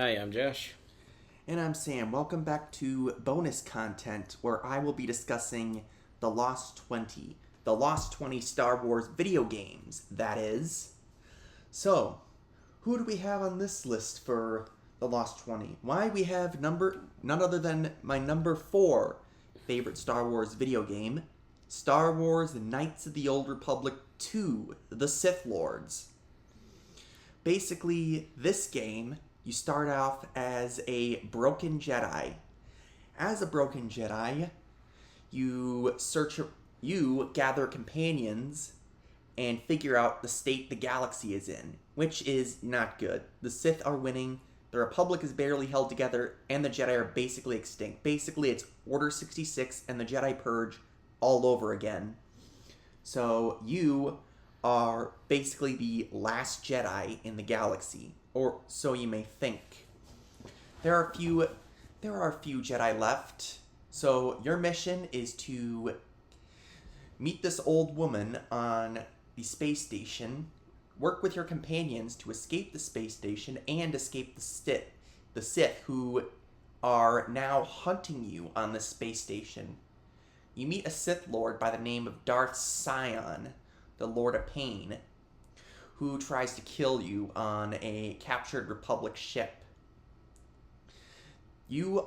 Hi, I'm Josh. And I'm Sam. Welcome back to bonus content where I will be discussing The Lost 20. The Lost 20 Star Wars video games, that is. So, who do we have on this list for The Lost 20? Why, we have none other than my number 4 favorite Star Wars video game, Star Wars Knights of the Old Republic 2, The Sith Lords. Basically, this game, you start off as a broken Jedi. As a broken Jedi, you you gather companions and figure out the state the galaxy is in, which is not good. The Sith are winning, the Republic is barely held together, and the Jedi are basically extinct. Basically, it's Order 66 and the Jedi Purge all over again. So you are basically the last Jedi in the galaxy, or so you may think. There are a few Jedi left. So your mission is to meet this old woman on the space station, work with your companions to escape the space station and escape the Sith who are now hunting you on the space station. You meet a Sith Lord by the name of Darth Sion, the Lord of Pain, who tries to kill you on a captured Republic ship. You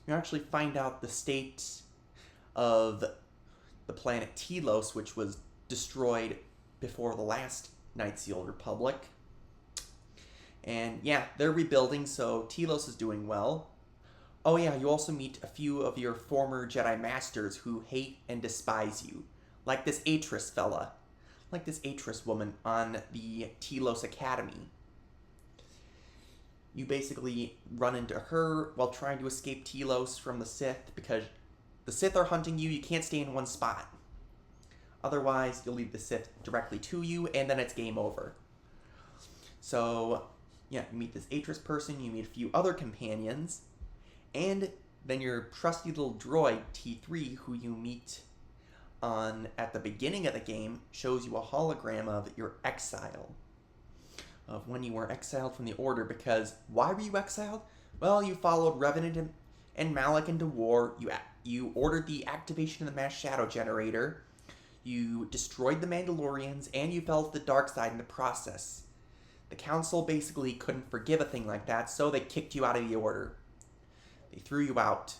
actually find out the state of the planet Telos, which was destroyed before the last Knights of the Old Republic. And yeah, they're rebuilding, so Telos is doing well. Oh yeah, you also meet a few of your former Jedi Masters who hate and despise you. Like this Atris fella. Like this Atris woman on the Telos Academy. You basically run into her while trying to escape Telos from the Sith because the Sith are hunting you. You can't stay in one spot. Otherwise, you'll lead the Sith directly to you, and then it's game over. So, yeah, you meet this Atris person, you meet a few other companions, and then your trusty little droid, T3, who you meet at the beginning of the game, shows you a hologram of your exile. Of when you were exiled from the Order, because why were you exiled? Well, you followed Revenant and Malak into war, you ordered the activation of the mass shadow generator, you destroyed the Mandalorians, and you fell to the dark side in the process. The Council basically couldn't forgive a thing like that, so they kicked you out of the Order. They threw you out.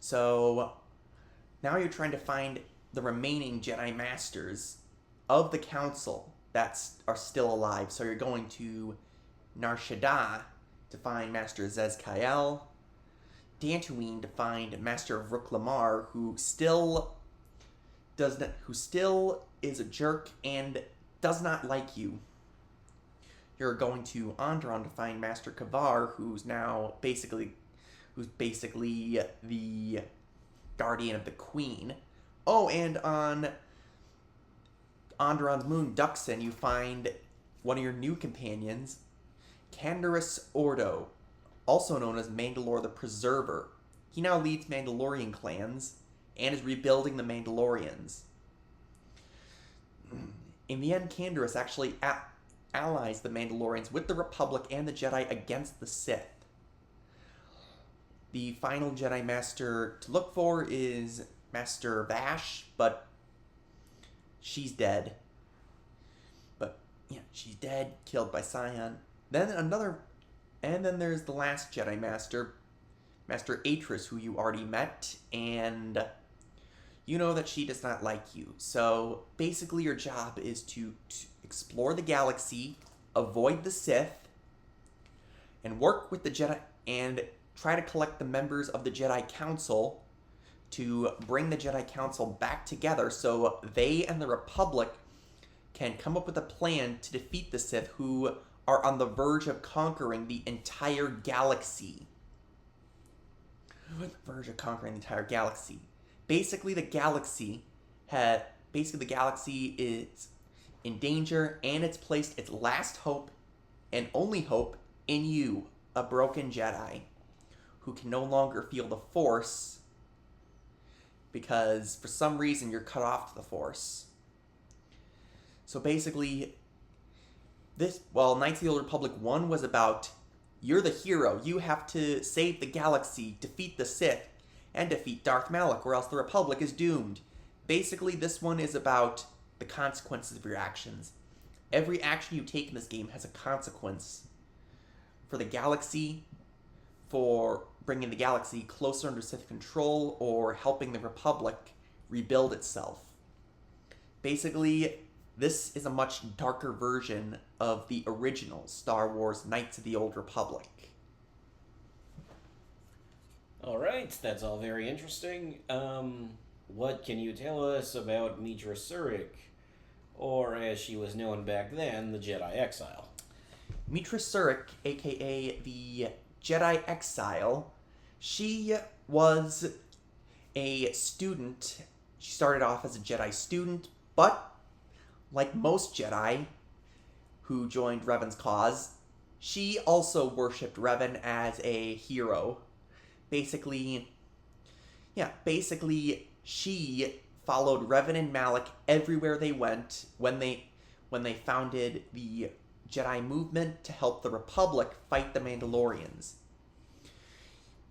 So, now you're trying to find the remaining Jedi Masters of the Council that are still alive. So you're going to Nar Shaddaa to find Master Zez Kyle, Dantooine to find Master of Rook Lamar, who still is a jerk and does not like you. You're going to Onderon to find Master Kavar, who's basically the guardian of the Queen. Oh, and on Onderon's moon, Duxon, you find one of your new companions, Canderous Ordo, also known as Mandalore the Preserver. He now leads Mandalorian clans and is rebuilding the Mandalorians. In the end, Canderous actually allies the Mandalorians with the Republic and the Jedi against the Sith. The final Jedi Master to look for is Master Vash, but she's dead. But yeah, she's dead, killed by Sion. Then there's the last Jedi Master, Master Atris, who you already met, and you know that she does not like you. So basically your job is to explore the galaxy, avoid the Sith, and work with the Jedi, and try to collect the members of the Jedi Council to bring the Jedi Council back together so they and the Republic can come up with a plan to defeat the Sith, who are on the verge of conquering the entire galaxy. Basically, the galaxy is in danger, and it's placed its last hope and only hope in you, a broken Jedi, who can no longer feel the Force because for some reason you're cut off to the Force. So basically, Knights of the Old Republic 1 was about you're the hero. You have to save the galaxy, defeat the Sith, and defeat Darth Malak, or else the Republic is doomed. Basically, this one is about the consequences of your actions. Every action you take in this game has a consequence for the galaxy, for bringing the galaxy closer under Sith control, or helping the Republic rebuild itself. Basically, this is a much darker version of the original Star Wars Knights of the Old Republic. All right, that's all very interesting. What can you tell us about Mitra Surik, or as she was known back then, the Jedi Exile? Mitra Surik, aka the Jedi Exile, she was a student. She started off as a Jedi student, but like most Jedi who joined Revan's cause, she also worshipped Revan as a hero. Basically, she followed Revan and Malak everywhere they went when they founded the Jedi movement to help the Republic fight the Mandalorians.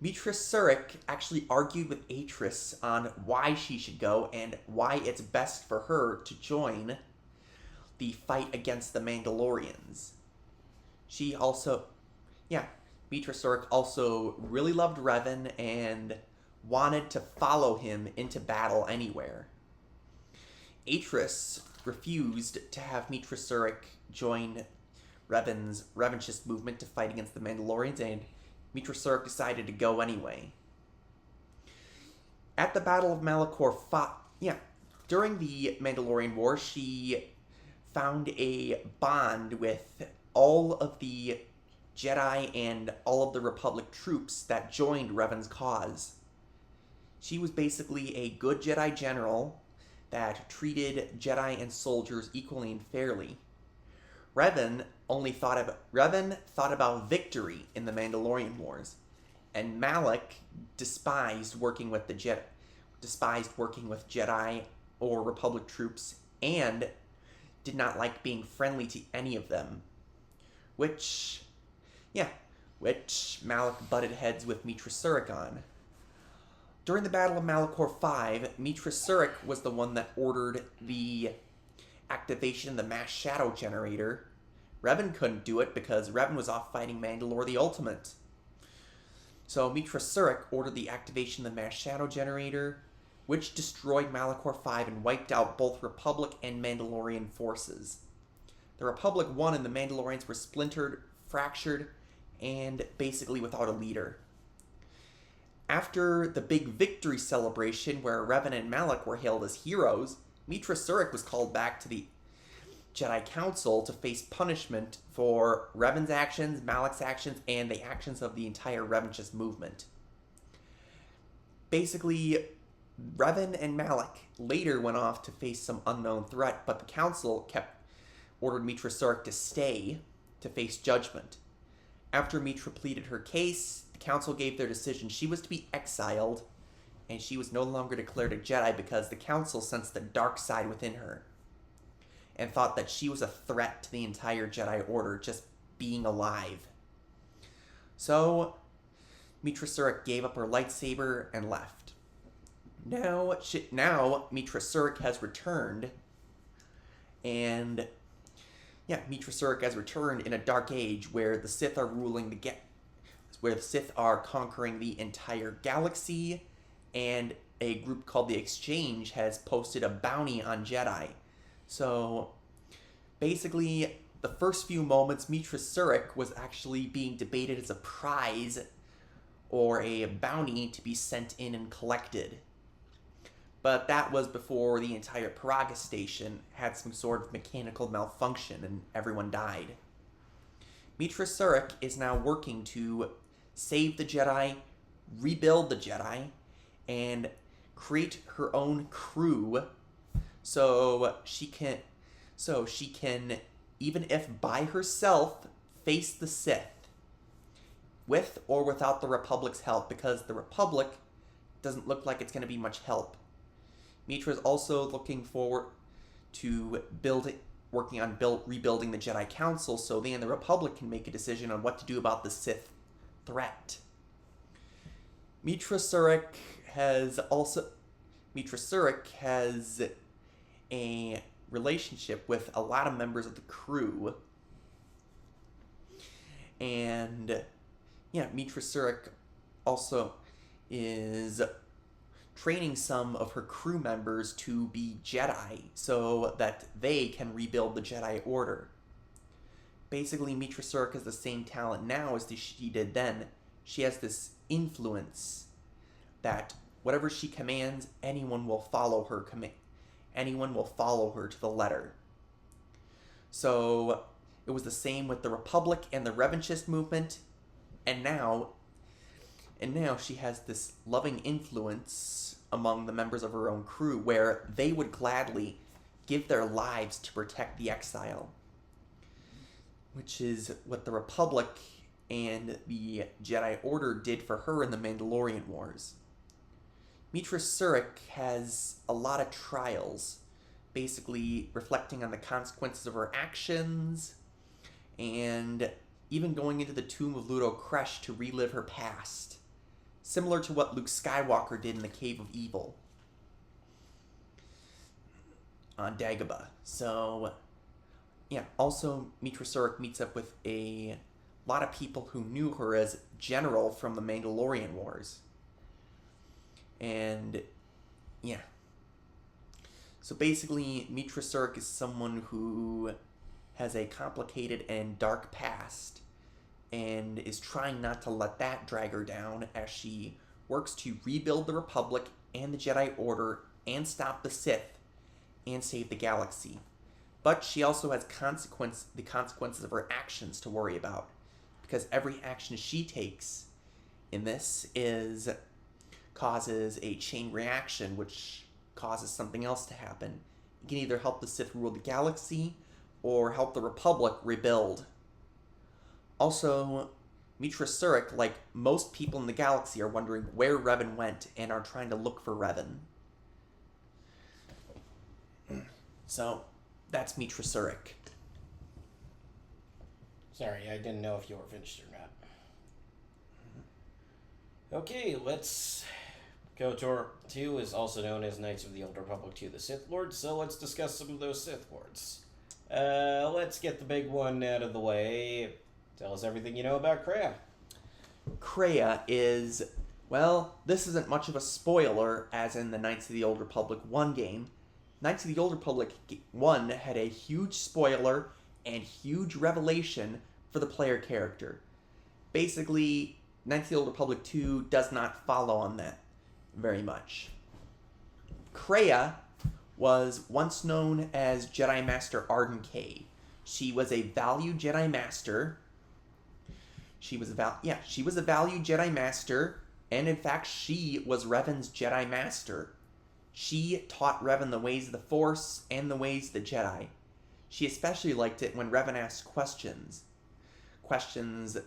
Mitra Surik actually argued with Atris on why she should go and why it's best for her to join the fight against the Mandalorians. Mitra Surik also really loved Revan and wanted to follow him into battle anywhere. Atris refused to have Mitra Surik join Revan's revanchist movement to fight against the Mandalorians, and Mitra Surik decided to go anyway. At the Battle of Malachor, during the Mandalorian War, she found a bond with all of the Jedi and all of the Republic troops that joined Revan's cause. She was basically a good Jedi general that treated Jedi and soldiers equally and fairly. Revan thought about victory in the Mandalorian Wars, and Malak despised working with Jedi or Republic troops, and did not like being friendly to any of them. Which Malak butted heads with Mitra Surik on. During the Battle of Malachor 5, Mitra Surik was the one that ordered the activation of the mass shadow generator. Revan couldn't do it because Revan was off fighting Mandalore the Ultimate. So Mitra Surik ordered the activation of the mass shadow generator, which destroyed Malachor 5 and wiped out both Republic and Mandalorian forces. The Republic won and the Mandalorians were splintered, fractured, and basically without a leader. After the big victory celebration where Revan and Malak were hailed as heroes, Mitra Surik was called back to the Jedi Council to face punishment for Revan's actions, Malak's actions, and the actions of the entire revanchist movement. Basically, Revan and Malak later went off to face some unknown threat, but the Council ordered Mitra Surik to stay to face judgment. After Mitra pleaded her case, the Council gave their decision. She was to be exiled, and she was no longer declared a Jedi because the Council sensed the dark side within her and thought that she was a threat to the entire Jedi Order just being alive. So, Mitra Surik gave up her lightsaber and left. Now Mitra Surik has returned, and Mitra Surik has returned in a dark age where the Sith are where the Sith are conquering the entire galaxy, and a group called the Exchange has posted a bounty on Jedi. So, basically, the first few moments, Mitra Surik was actually being debated as a prize or a bounty to be sent in and collected. But that was before the entire Paraga station had some sort of mechanical malfunction and everyone died. Mitra Surik is now working to save the Jedi, rebuild the Jedi, and create her own crew so she can, even if by herself, face the Sith, with or without the Republic's help, because the Republic doesn't look like it's going to be much help. Mitra is also looking forward to building working on rebuilding the Jedi Council so they and the Republic can make a decision on what to do about the Sith threat. Mitra Surik has a relationship with a lot of members of the crew. And yeah, Mitra Surik also is training some of her crew members to be Jedi so that they can rebuild the Jedi Order. Basically, Mitra Surik has the same talent now as she did then. She has this influence that whatever she commands, anyone will follow her command. Anyone will follow her to the letter. So it was the same with the Republic and the Revanchist movement, and now she has this loving influence among the members of her own crew where they would gladly give their lives to protect the exile, which is what the Republic and the Jedi Order did for her in the Mandalorian Wars. Mitra Surik has a lot of trials, basically reflecting on the consequences of her actions, and even going into the tomb of Ludo Kresh to relive her past, similar to what Luke Skywalker did in the Cave of Evil on Dagobah. So, yeah, also Mitra Surik meets up with a lot of people who knew her as General from the Mandalorian Wars. And, yeah. So basically, Mitra Surik is someone who has a complicated and dark past and is trying not to let that drag her down as she works to rebuild the Republic and the Jedi Order and stop the Sith and save the galaxy. But she also has the consequences of her actions to worry about, because every action she takes in this causes a chain reaction, which causes something else to happen. It can either help the Sith rule the galaxy or help the Republic rebuild. Also, Mitra Surik, like most people in the galaxy, are wondering where Revan went and are trying to look for Revan. So, that's Mitra Surik. Sorry, I didn't know if you were finished or not. Okay, let's... KOTOR 2 is also known as Knights of the Old Republic 2, the Sith Lords, so let's discuss some of those Sith Lords. Let's get the big one out of the way. Tell us everything you know about Kreia. Kreia is, well, this isn't much of a spoiler, as in the Knights of the Old Republic 1 game. Knights of the Old Republic 1 had a huge spoiler and huge revelation for the player character. Basically, Knights of the Old Republic 2 does not follow on that very much. Kreia was once known as Jedi Master Arden Kay. She was a valued Jedi Master. She was a valued Jedi Master, and in fact, she was Revan's Jedi Master. She taught Revan the ways of the Force and the ways of the Jedi. She especially liked it when Revan asked questions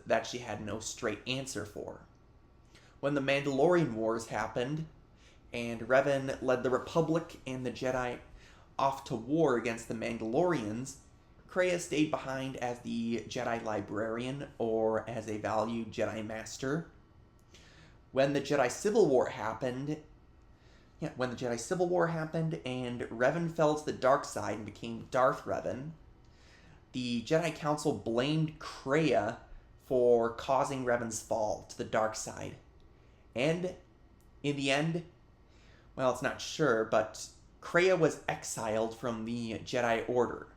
that she had no straight answer for. When the Mandalorian Wars happened, and Revan led the Republic and the Jedi off to war against the Mandalorians, Kreia stayed behind as the Jedi Librarian, or as a valued Jedi Master. When the Jedi Civil War happened, and Revan fell to the dark side and became Darth Revan, the Jedi Council blamed Kreia for causing Revan's fall to the dark side. And, in the end, well, it's not sure, but Kreia was exiled from the Jedi Order.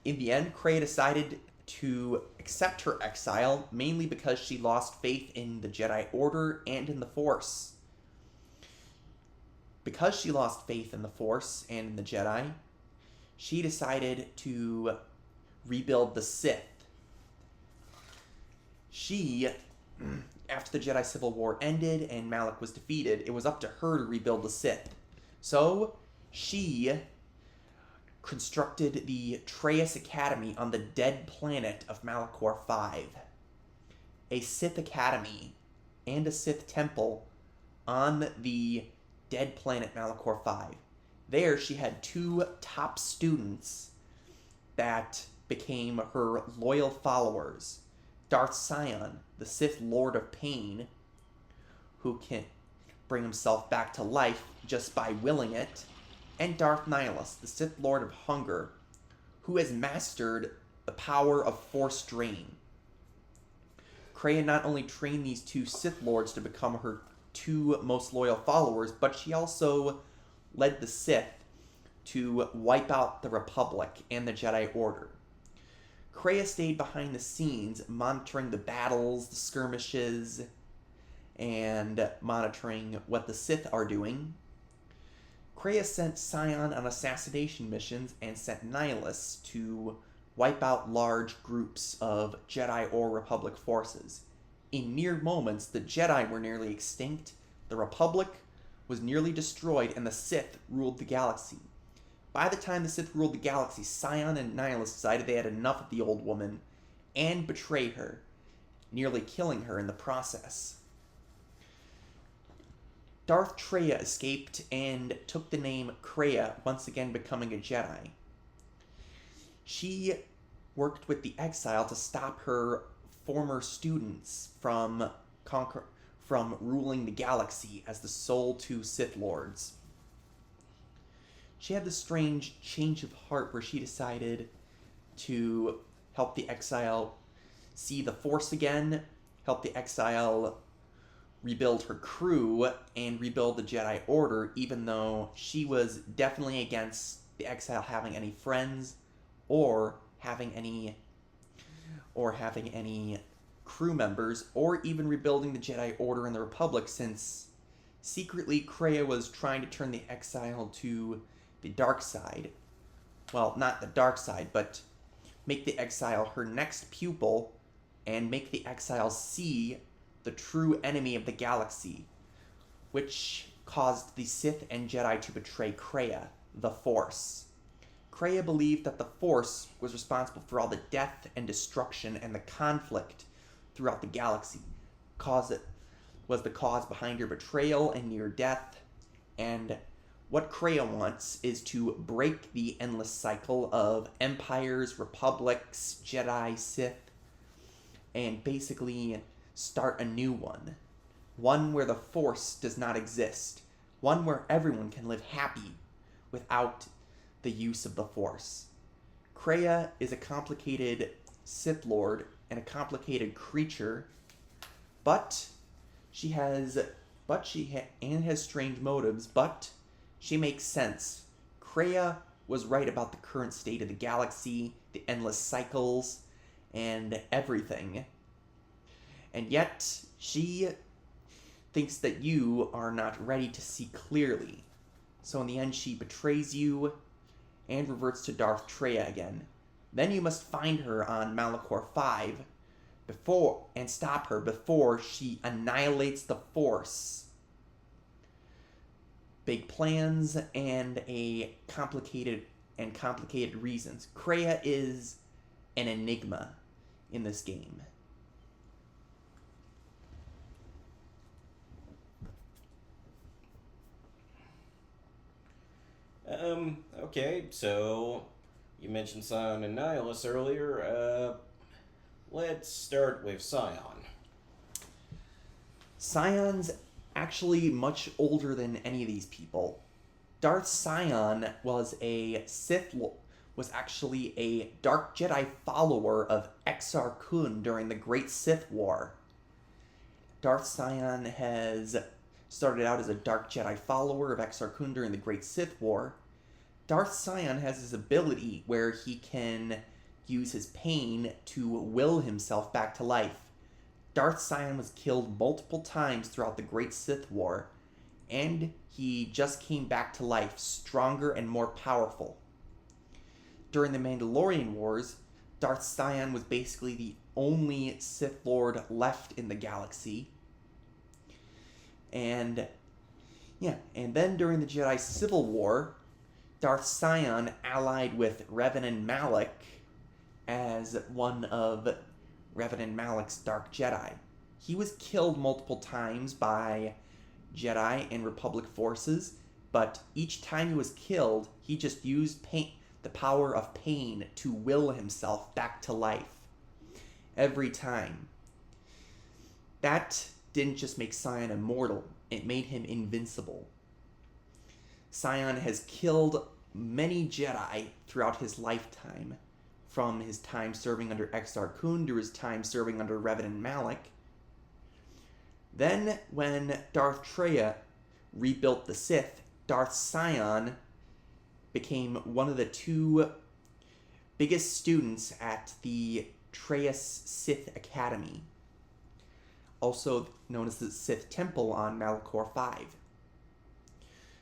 In the end, Kreia decided to accept her exile, mainly because she lost faith in the Jedi Order and in the Force. Because she lost faith in the Force and in the Jedi, she decided to rebuild the Sith. After the Jedi Civil War ended and Malak was defeated, it was up to her to rebuild the Sith. So, she constructed the Treyas Academy on the dead planet of Malachor V. A Sith Academy and a Sith Temple on the dead planet Malachor V. There, she had two top students that became her loyal followers. Darth Sion, the Sith Lord of Pain, who can bring himself back to life just by willing it, and Darth Nihilus, the Sith Lord of Hunger, who has mastered the power of Force Drain. Kreia not only trained these two Sith Lords to become her two most loyal followers, but she also led the Sith to wipe out the Republic and the Jedi Order. Kreia stayed behind the scenes, monitoring the battles, the skirmishes, and monitoring what the Sith are doing. Kreia sent Sion on assassination missions and sent Nihilus to wipe out large groups of Jedi or Republic forces. In mere moments, the Jedi were nearly extinct, the Republic was nearly destroyed, and the Sith ruled the galaxy. By the time the Sith ruled the galaxy, Sion and Nihilus decided they had enough of the old woman and betrayed her, nearly killing her in the process. Darth Traya escaped and took the name Kreia, once again becoming a Jedi. She worked with the Exile to stop her former students from ruling the galaxy as the sole two Sith Lords. She had this strange change of heart where she decided to help the Exile see the Force again, help the Exile rebuild her crew, and rebuild the Jedi Order, even though she was definitely against the Exile having any friends or having any crew members, or even rebuilding the Jedi Order in the Republic, since secretly Kreia was trying to turn the Exile to the dark side. Well, not the dark side, but make the Exile her next pupil and make the Exile see the true enemy of the galaxy, which caused the Sith and Jedi to betray Kreia, the Force. Kreia believed that the Force was responsible for all the death and destruction and the conflict throughout the galaxy. It was the cause behind her betrayal and near death, and what Kreia wants is to break the endless cycle of empires, republics, Jedi, Sith, and basically start a new one. One where the Force does not exist. One where everyone can live happy without the use of the Force. Kreia is a complicated Sith Lord and a complicated creature, but she has strange motives, but she makes sense. Kreia was right about the current state of the galaxy, the endless cycles, and everything. And yet, she thinks that you are not ready to see clearly. So in the end, she betrays you and reverts to Darth Traya again. Then you must find her on Malachor 5 and stop her before she annihilates the Force. Big plans and complicated reasons. Kreia is an enigma in this game. Okay, so you mentioned Sion and Nihilus earlier. Let's start with Sion. Sion's actually much older than any of these people. Darth Sion was actually a Dark Jedi follower of Exar Kun during the Great Sith War. Darth Sion has started out as a Dark Jedi follower of Exar Kun during the Great Sith War. Darth Sion has his ability where he can use his pain to will himself back to life. Darth Sion was killed multiple times throughout the Great Sith War, and he just came back to life, stronger and more powerful. During the Mandalorian Wars, Darth Sion was basically the only Sith Lord left in the galaxy. And then during the Jedi Civil War, Darth Sion allied with Revan and Malak as one of Revan and Malak's Dark Jedi. He was killed multiple times by Jedi and Republic forces, but each time he was killed, he just used the power of pain to will himself back to life. Every time. That didn't just make Sion immortal, it made him invincible. Sion has killed many Jedi throughout his lifetime, from his time serving under Exar Kun to his time serving under Revan and Malak. Then, when Darth Traya rebuilt the Sith, Darth Sion became one of the two biggest students at the Trayus Sith Academy, also known as the Sith Temple on Malachor 5.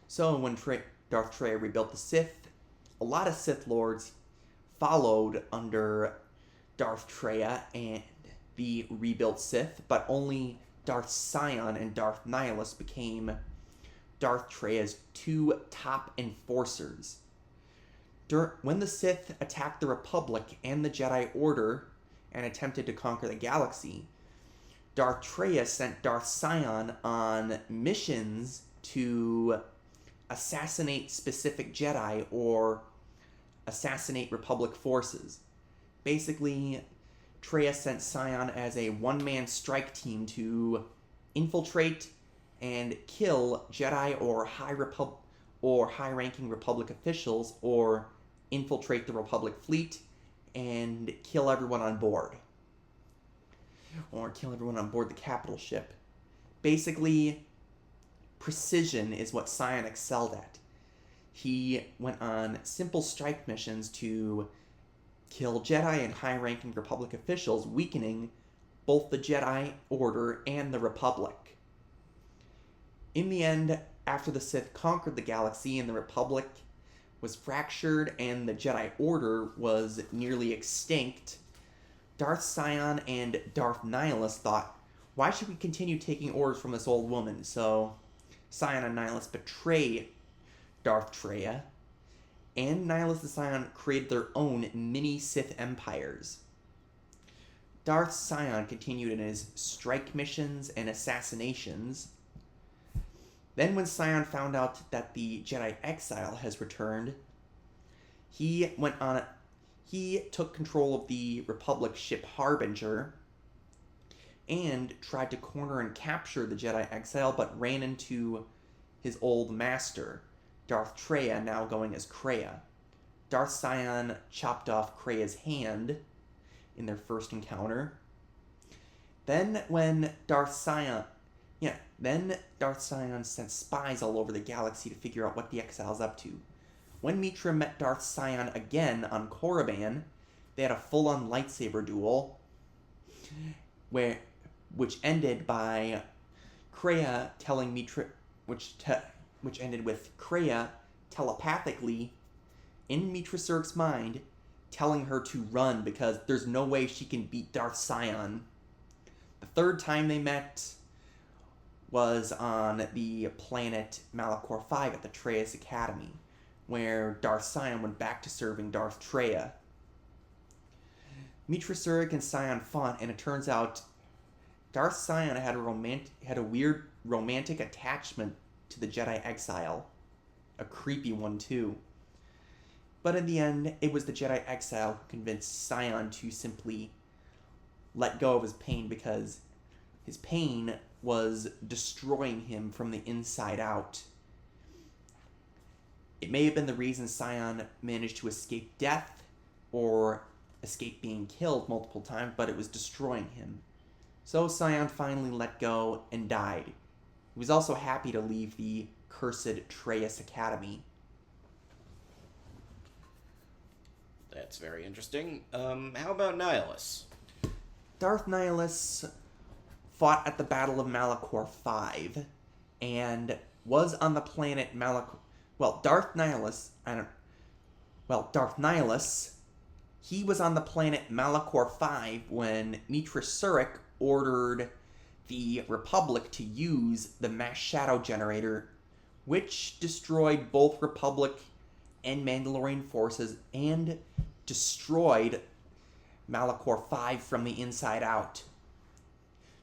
So when Darth Traya rebuilt the Sith, a lot of Sith Lords followed under Darth Traya and the rebuilt Sith, but only Darth Sion and Darth Nihilus became Darth Traya's two top enforcers. When the Sith attacked the Republic and the Jedi Order and attempted to conquer the galaxy, Darth Traya sent Darth Sion on missions to assassinate specific Jedi or assassinate Republic forces. Basically, Traya sent Sion as a one-man strike team to infiltrate and kill Jedi or high-ranking Republic officials, or infiltrate the Republic fleet and kill everyone on board. Or kill everyone on board the capital ship. Basically, precision is what Sion excelled at. He went on simple strike missions to kill Jedi and high-ranking Republic officials, weakening both the Jedi Order and the Republic. In the end, after the Sith conquered the galaxy and the Republic was fractured and the Jedi Order was nearly extinct, Darth Sion and Darth Nihilus thought, why should we continue taking orders from this old woman? So Sion and Nihilus betray Darth Traya, and Nihilus and Sion created their own mini Sith empires. Darth Sion continued in his strike missions and assassinations. Then when Sion found out that the Jedi Exile has returned, he took control of the Republic ship Harbinger and tried to corner and capture the Jedi Exile, but ran into his old master, Darth Traya, now going as Kreia. Darth Sion chopped off Kreia's hand in their first encounter. Then Darth Sion sent spies all over the galaxy to figure out what the Exile's up to. When Mitra met Darth Sion again on Korriban, they had a full-on lightsaber duel, which ended by Kreia telling Mitra, which ended with Kreia telepathically in Mitra Surg's mind telling her to run because there's no way she can beat Darth Sion. The third time they met was on the planet Malachor 5 at the Trayus Academy, where Darth Sion went back to serving Darth Traya. Mitra Surg and Sion fought, and it turns out Darth Sion had a weird romantic attachment to the Jedi Exile. A creepy one, too. But in the end, it was the Jedi Exile who convinced Sion to simply let go of his pain, because his pain was destroying him from the inside out. It may have been the reason Sion managed to escape death or escape being killed multiple times, but it was destroying him. So Sion finally let go and died. He was also happy to leave the cursed Trayus Academy. That's very interesting. How about Nihilus? Darth Nihilus fought at the Battle of Malachor 5 and was on the planet Malachor. Darth Nihilus, he was on the planet Malachor 5 when Mitra Surik ordered the Republic to use the mass shadow generator, which destroyed both Republic and Mandalorian forces and destroyed Malachor 5 from the inside out.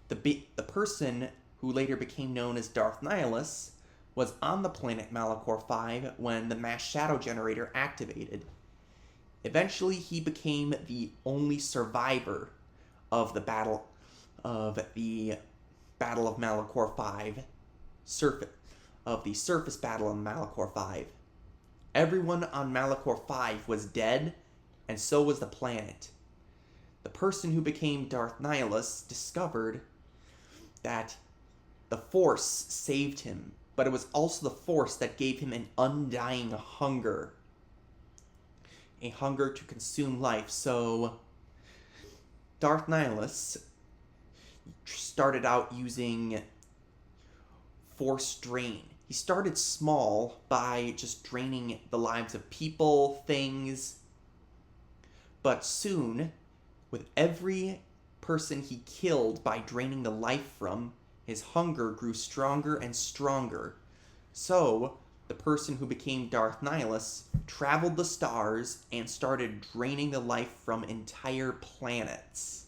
The person who later became known as Darth Nihilus was on the planet Malachor 5 when the mass shadow generator activated. Eventually, he became the only survivor of the Battle of Malachor 5, the surface battle of Malachor 5. Everyone on Malachor 5 was dead, and so was the planet. The person who became Darth Nihilus discovered that the Force saved him, but it was also the Force that gave him an undying hunger. A hunger to consume life. So, Darth Nihilus started out using Force Drain. He started small by just draining the lives of people, things, but soon, with every person he killed by draining the life from, his hunger grew stronger and stronger. So, the person who became Darth Nihilus traveled the stars and started draining the life from entire planets.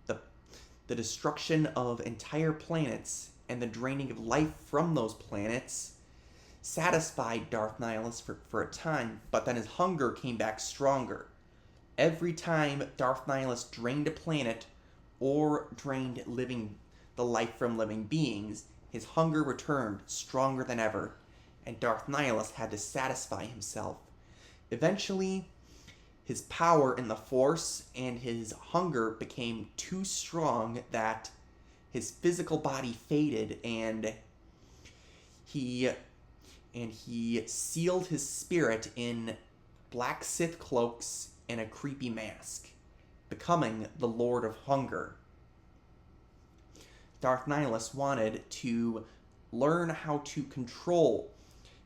The destruction of entire planets and the draining of life from those planets satisfied Darth Nihilus for a time, but then his hunger came back stronger. Every time Darth Nihilus drained a planet or drained the life from living beings, his hunger returned stronger than ever, and Darth Nihilus had to satisfy himself. Eventually, his power in the Force and his hunger became too strong that his physical body faded, and he sealed his spirit in black Sith cloaks and a creepy mask, becoming the Lord of Hunger. Darth Nihilus wanted to learn how to control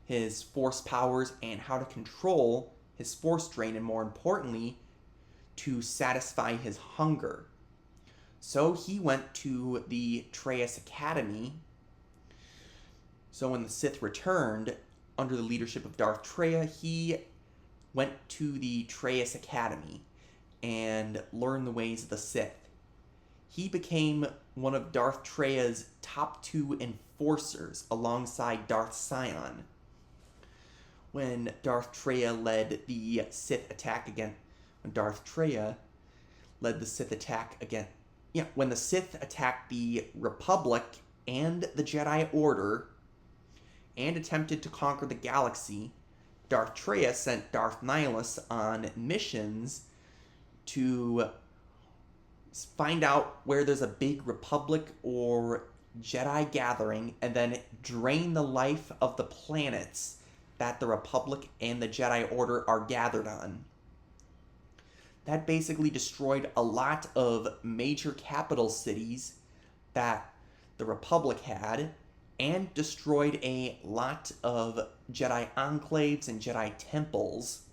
his Force powers and how to control his Force drain, and more importantly, to satisfy his hunger. So he went to the Traya's Academy. So when the Sith returned, under the leadership of Darth Traya, he went to the Traya's Academy and learned the ways of the Sith. He became one of Darth Traya's top 2 enforcers alongside Darth Sion. When Darth Traya led the Sith attack again, when the Sith attacked the Republic and the Jedi Order and attempted to conquer the galaxy, Darth Traya sent Darth Nihilus on missions to find out where there's a big Republic or Jedi gathering and then drain the life of the planets that the Republic and the Jedi Order are gathered on. That basically destroyed a lot of major capital cities that the Republic had, and destroyed a lot of Jedi enclaves and Jedi temples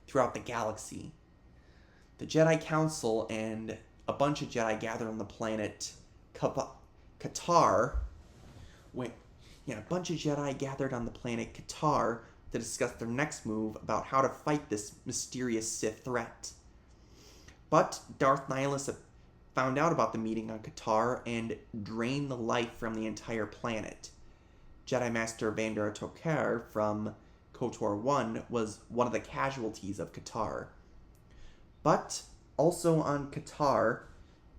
throughout the galaxy. The Jedi Council and a bunch of Jedi gathered on the planet Qatar. A bunch of Jedi gathered on the planet Qatar to discuss their next move about how to fight this mysterious Sith threat. But Darth Nihilus found out about the meeting on Qatar and drained the life from the entire planet. Jedi Master Vander Tokar from KOTOR 1 was one of the casualties of Qatar. But also on Qatar,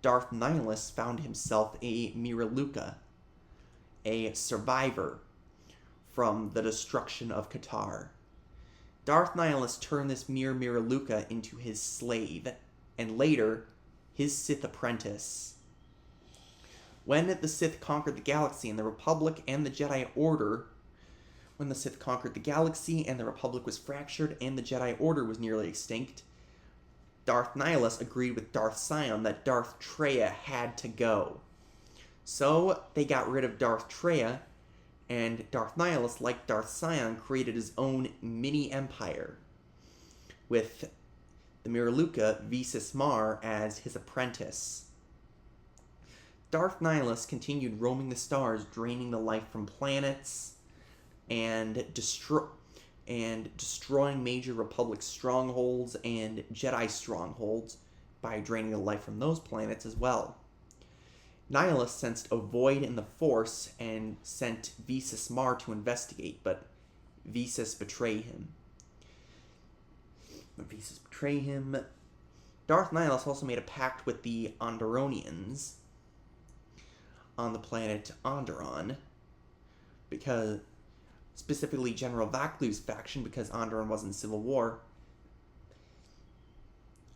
Darth Nihilus found himself a Miraluka, a survivor from the destruction of Qatar. Darth Nihilus turned this Miraluka into his slave, and later, his Sith apprentice. When the Sith conquered the galaxy and the Republic and the Jedi Order, when the Sith conquered the galaxy and the Republic was fractured and the Jedi Order was nearly extinct, Darth Nihilus agreed with Darth Sion that Darth Traya had to go. So they got rid of Darth Traya, and Darth Nihilus, like Darth Sion, created his own mini-empire, with the Miraluka Visas Mar as his apprentice. Darth Nihilus continued roaming the stars, draining the life from planets, and destroying major Republic strongholds and Jedi strongholds by draining the life from those planets as well. Nihilus sensed a void in the Force and sent Visas Mar to investigate, but Visas betrayed him. Visas betray him. Darth Nihilus also made a pact with the Onderonians on the planet Onderon, because specifically General Vaklu's faction, because Onderon was in civil war.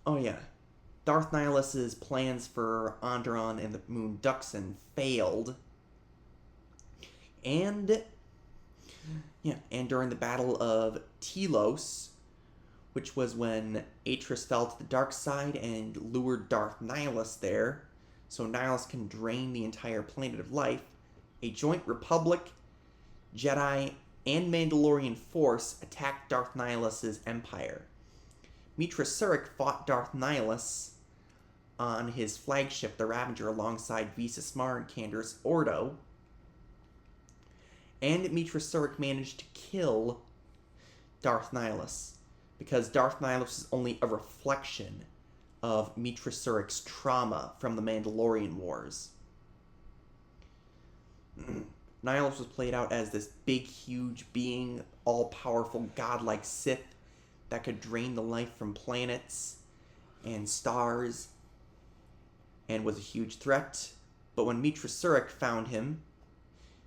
Oh yeah, Darth Nihilus's plans for Onderon and the moon Duxon failed, and during the Battle of Telos, which was when Atris fell to the dark side and lured Darth Nihilus there, so Nihilus can drain the entire planet of life, a joint Republic, Jedi, and Mandalorian force attacked Darth Nihilus's empire. Mitra Surik fought Darth Nihilus on his flagship, the Ravager, alongside Visas Mar and Canderous Ordo, and Mitra Surik managed to kill Darth Nihilus, because Darth Nihilus is only a reflection of Mitra Surik's trauma from the Mandalorian Wars. Nihilus was played out as this big, huge being, all-powerful, godlike Sith that could drain the life from planets and stars, and was a huge threat. But when Mitra Surik found him,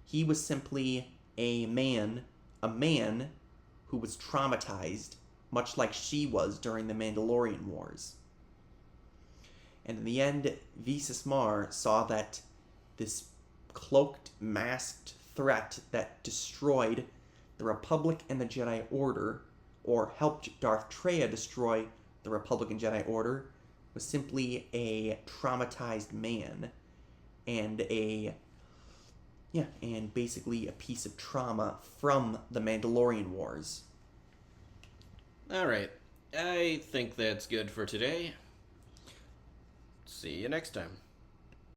he was simply a man who was traumatized, much like she was during the Mandalorian Wars. And in the end, Visas Mar saw that this cloaked, masked threat that destroyed the Republic and the Jedi Order, or helped Darth Traya destroy the Republic and Jedi Order, was simply a traumatized man, and basically a piece of trauma from the Mandalorian Wars. Alright, I think that's good for today. See you next time.